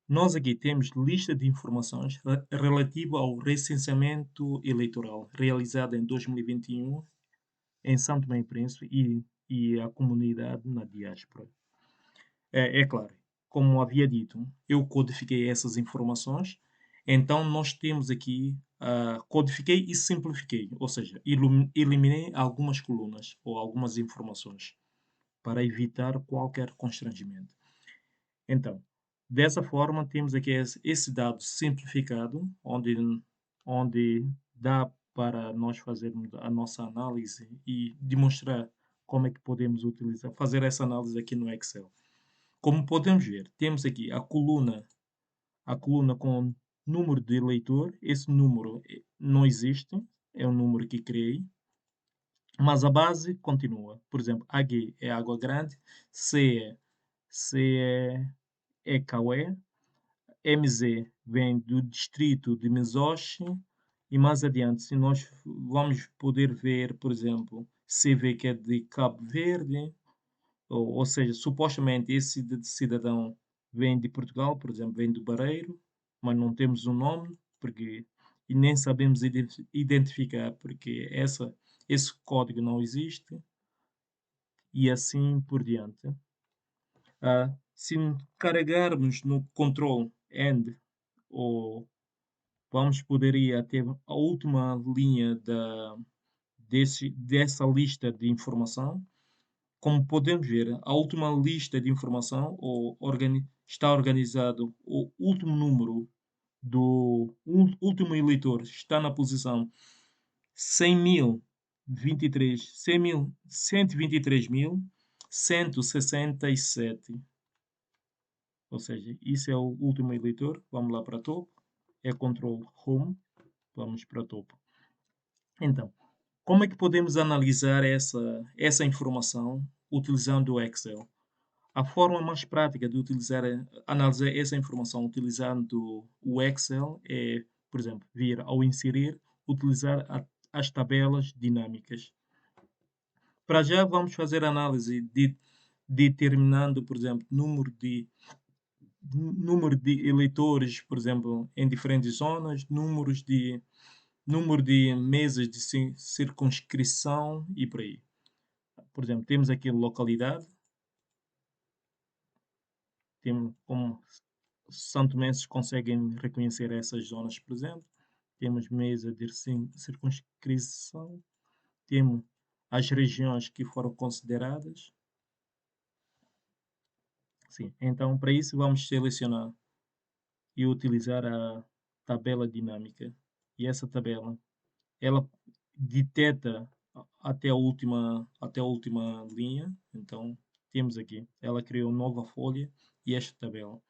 Nós aqui temos lista de informações relativa ao recenseamento eleitoral realizado em 2021 em São Tomé e Príncipe e a comunidade na diáspora. É claro, como havia dito, eu codifiquei essas informações, então nós temos aqui, codifiquei e simplifiquei, ou seja, eliminei algumas colunas ou algumas informações para evitar qualquer constrangimento. Então, dessa forma, temos aqui esse dado simplificado, onde dá para nós fazermos a nossa análise e demonstrar como é que podemos utilizar, fazer essa análise aqui no Excel. Como podemos ver, temos aqui a coluna com número de eleitor. Esse número não existe, é um número que criei, mas a base continua. Por exemplo, AG é Água Grande, C é Cauê, MZ vem do distrito de Mesoche e mais adiante, se nós vamos poder ver, por exemplo, CV que é de Cabo Verde, ou seja, supostamente esse cidadão vem de Portugal, por exemplo, vem do Barreiro, mas não temos um nome, porque e nem sabemos identificar, porque esse código não existe, e assim por diante. Se carregarmos no Ctrl End, ou vamos poder ir até a última linha dessa lista de informação. Como podemos ver, a última lista de informação está organizado o último número do último eleitor está na posição 100.023, 123.167. Ou seja, isso é o último eleitor. Vamos lá para topo. É Ctrl Home. Vamos para topo. Então, como é que podemos analisar essa informação utilizando o Excel? A forma mais prática de analisar essa informação utilizando o Excel é, por exemplo, vir ao inserir, utilizar as tabelas dinâmicas. Para já vamos fazer análise determinando, por exemplo, número de eleitores, por exemplo, em diferentes zonas, número de mesas de circunscrição e por aí. Por exemplo, temos aqui localidade, como santomenses conseguem reconhecer essas zonas, por exemplo. Temos mesa de circunscrição, temos as regiões que foram consideradas. Sim, então para isso vamos selecionar e utilizar a tabela dinâmica. E essa tabela, ela detecta até a última linha. Então, temos aqui, ela criou nova folha e esta tabela.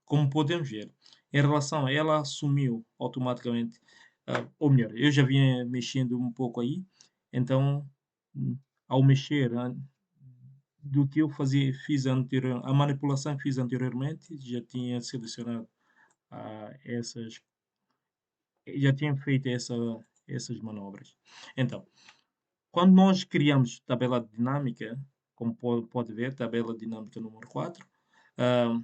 Como podemos ver, em relação a ela assumiu automaticamente, ou melhor, eu já vinha mexendo um pouco aí, então, ao mexer, do que eu a manipulação que fiz anteriormente, já tinha selecionado essas, já tinha feito essas manobras. Então, quando nós criamos tabela dinâmica, como pode ver, tabela dinâmica número 4, ah,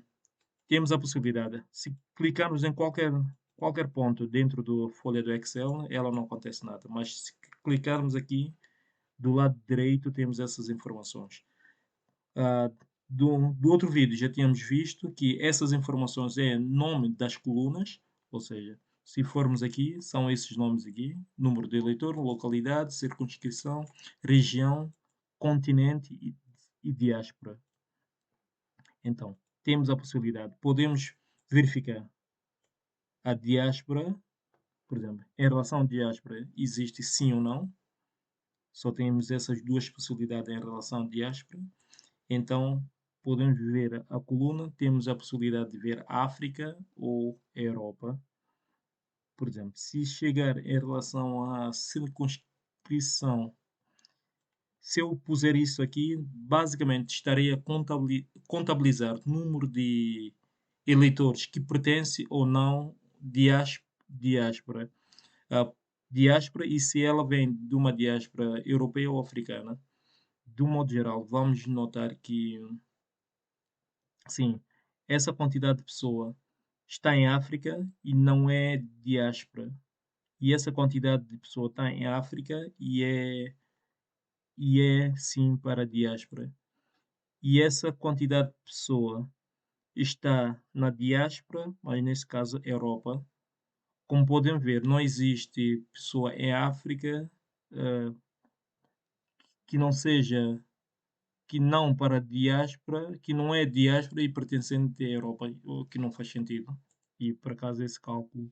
temos a possibilidade, se clicarmos em qualquer ponto dentro da folha do Excel, ela não acontece nada, mas se clicarmos aqui, do lado direito temos essas informações. Ah, do outro vídeo já tínhamos visto que essas informações é nome das colunas, ou seja, se formos aqui, são esses nomes aqui: número de eleitor, localidade, circunscrição, região, continente e diáspora. Então, temos a possibilidade, podemos verificar a diáspora, por exemplo, em relação à diáspora, existe sim ou não, só temos essas duas possibilidades em relação à diáspora. Então, podemos ver a coluna, temos a possibilidade de ver África ou Europa. Por exemplo, se chegar em relação à circunscrição, se eu puser isso aqui, basicamente estaria a contabilizar o número de eleitores que pertence ou não diáspora. A diáspora e se ela vem de uma diáspora europeia ou africana. De um modo geral, vamos notar que, sim, essa quantidade de pessoa está em África e não é diáspora. E essa quantidade de pessoa está em África e é sim para a diáspora. E essa quantidade de pessoa está na diáspora, mas nesse caso Europa. Como podem ver, não existe pessoa em África eh, que não seja, que não para a diáspora, que não é diáspora e pertencente à Europa, o que não faz sentido. E por acaso esse cálculo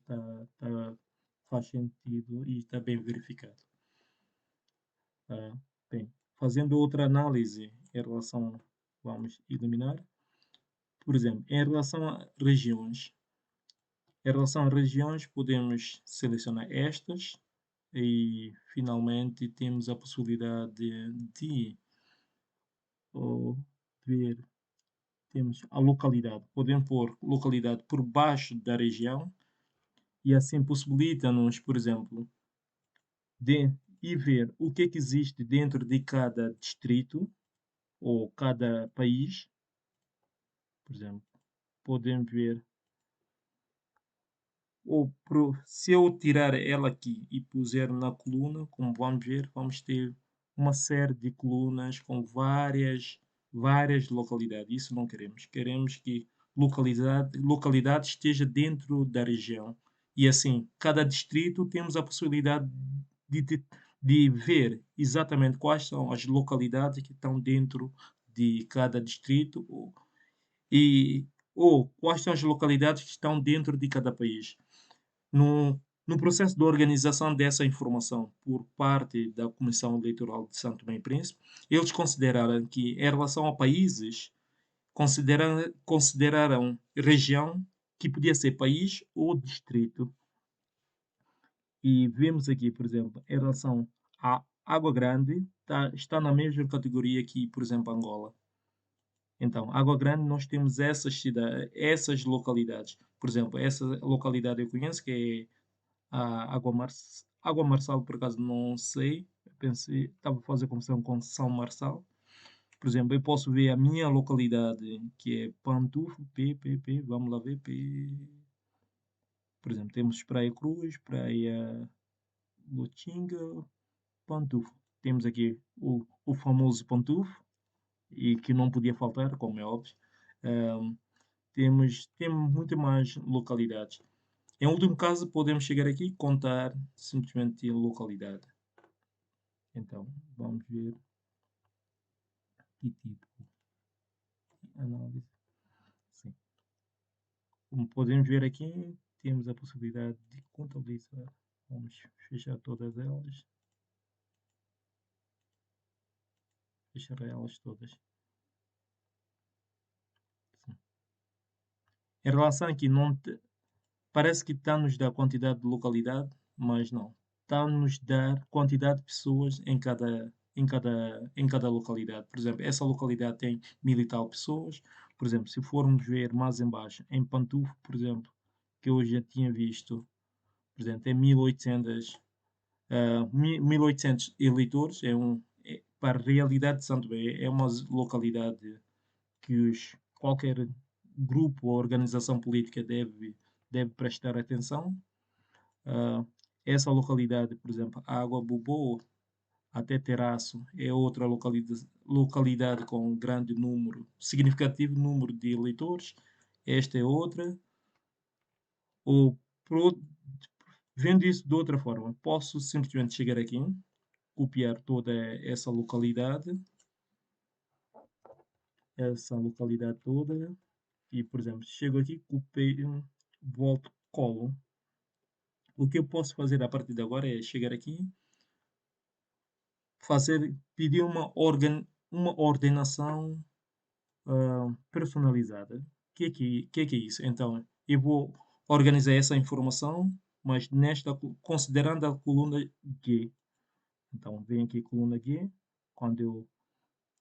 faz sentido e está bem verificado. Ah, bem, fazendo outra análise em relação, vamos eliminar, por exemplo, em relação a regiões podemos selecionar estas e finalmente temos a possibilidade de oh, ver, temos a localidade. Podemos pôr localidade por baixo da região e assim possibilita-nos, por exemplo, de ir ver o que é que existe dentro de cada distrito ou cada país. Por exemplo, podemos ver, se eu tirar ela aqui e puser na coluna, como vamos ver, vamos ter uma série de colunas com várias localidades. Isso não queremos. Queremos que localidade esteja dentro da região. E assim, cada distrito temos a possibilidade de, de, de ver exatamente quais são as localidades que estão dentro de cada distrito e, ou quais são as localidades que estão dentro de cada país. No processo de organização dessa informação por parte da Comissão Eleitoral de Santo Tomé e Príncipe, eles consideraram que, em relação a países, consideraram região que podia ser país ou distrito. E vemos aqui, por exemplo, em relação à Água Grande, está na mesma categoria que, por exemplo, Angola. Então, Água Grande, nós temos essas localidades. Por exemplo, essa localidade eu conheço, que é Água Marçal, por acaso não sei. Eu pensei, estava a fazer confusão com São Marçal. Por exemplo, eu posso ver a minha localidade, que é Pantufo, vamos lá ver, por exemplo, temos Praia Cruz, Praia Lutinga, Pantufo. Temos aqui o famoso Pantufo, e que não podia faltar, como é óbvio. Ahm, temos muito mais localidades. Em último caso, podemos chegar aqui e contar simplesmente a localidade. Então, vamos ver que tipo de análise. Sim. Como podemos ver aqui, temos a possibilidade de contabilizar. Vamos fechar todas elas. Fechar elas todas. Sim. Em relação aqui, parece que está-nos dar quantidade de localidade, mas não. Está-nos dar quantidade de pessoas em cada localidade. Por exemplo, essa localidade tem 1000 e tal pessoas. Por exemplo, se formos ver mais embaixo, em Pantufo, por exemplo, que eu já tinha visto, por exemplo, tem 1800 eleitores. Para a realidade de Santo Tomé, é uma localidade que qualquer grupo ou organização política deve prestar atenção. Ah, essa localidade, por exemplo, Água Boboa, até Terraço, é outra localidade com um grande número, significativo número de eleitores. Esta é outra. Ou, vendo isso de outra forma, posso simplesmente chegar aqui, copiar toda essa localidade toda, e, por exemplo, chego aqui, copio, volto, colo. O que eu posso fazer a partir de agora é chegar aqui, pedir uma ordenação personalizada. O que é isso? Então, eu vou organizar essa informação, mas considerando a coluna G. Então, vem aqui a coluna G, quando eu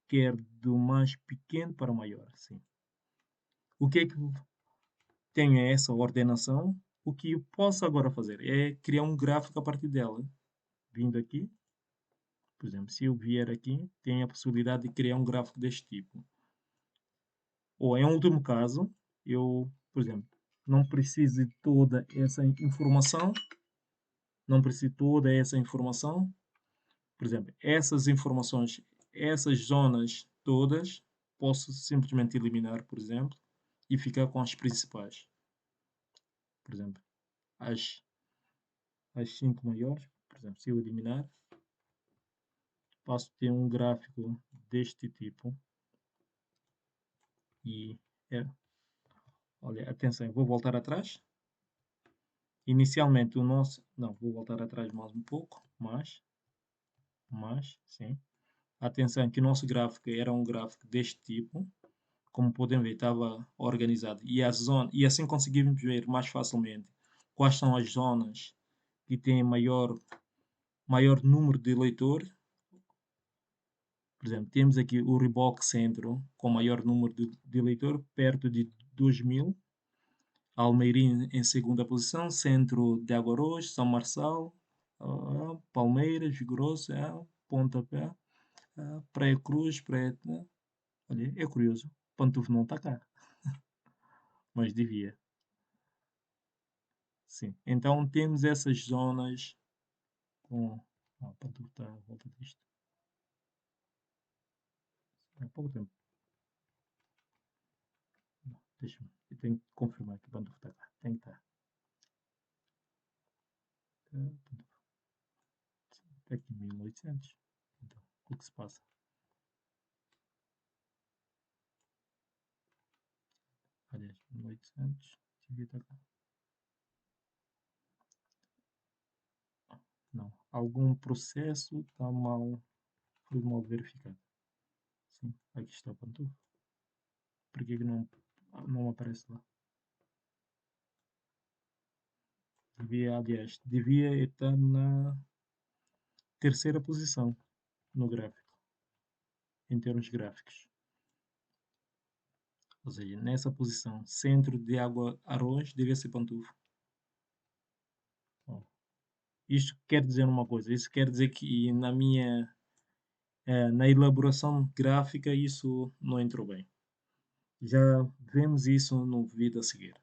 quero do mais pequeno para o maior. Sim. O que é que tenho essa ordenação? O que eu posso agora fazer é criar um gráfico a partir dela. Vindo aqui, por exemplo, se eu vier aqui, tenho a possibilidade de criar um gráfico deste tipo. Ou em último caso, por exemplo, não preciso de toda essa informação, não preciso de toda essa informação. Por exemplo, essas informações, essas zonas todas, posso simplesmente eliminar, por exemplo, e ficar com as principais. Por exemplo, as, as 5 maiores, por exemplo, se eu eliminar, passo a ter um gráfico deste tipo e é, olha, atenção, vou voltar atrás. Inicialmente o nosso, não, vou voltar atrás mais um pouco, sim. Atenção que o nosso gráfico era um gráfico deste tipo, como podem ver, estava organizado. E, a zona, e assim conseguimos ver mais facilmente quais são as zonas que têm maior número de leitores. Por exemplo, temos aqui o Riboc Centro, com maior número de leitor, perto de 2.000. Almeirim em segunda posição, Centro de Aguarós, São Marçal, Palmeiras, Grosso, Pontapé, Praia Cruz, Praia... Olha, é curioso, Pantufo não está cá, mas devia. Sim. Então temos essas zonas com. Pantufo está à volta disto. Há pouco tempo. Não, deixa-me. Eu tenho que confirmar que o Pantufo está cá. Tem que estar. Até aqui 1800. Então, o que se passa? Aliás, 1800. Devia estar cá. Não. Algum processo está mal. Foi mal verificado. Sim, aqui está o Pantufo. Por que não aparece lá? Devia estar na terceira posição no gráfico, em termos gráficos. Ou seja, nessa posição, centro de água arroz, devia ser Pantufo. Bom, isto quer dizer uma coisa, isso quer dizer que na elaboração gráfica isso não entrou bem. Já vemos isso no vídeo a seguir.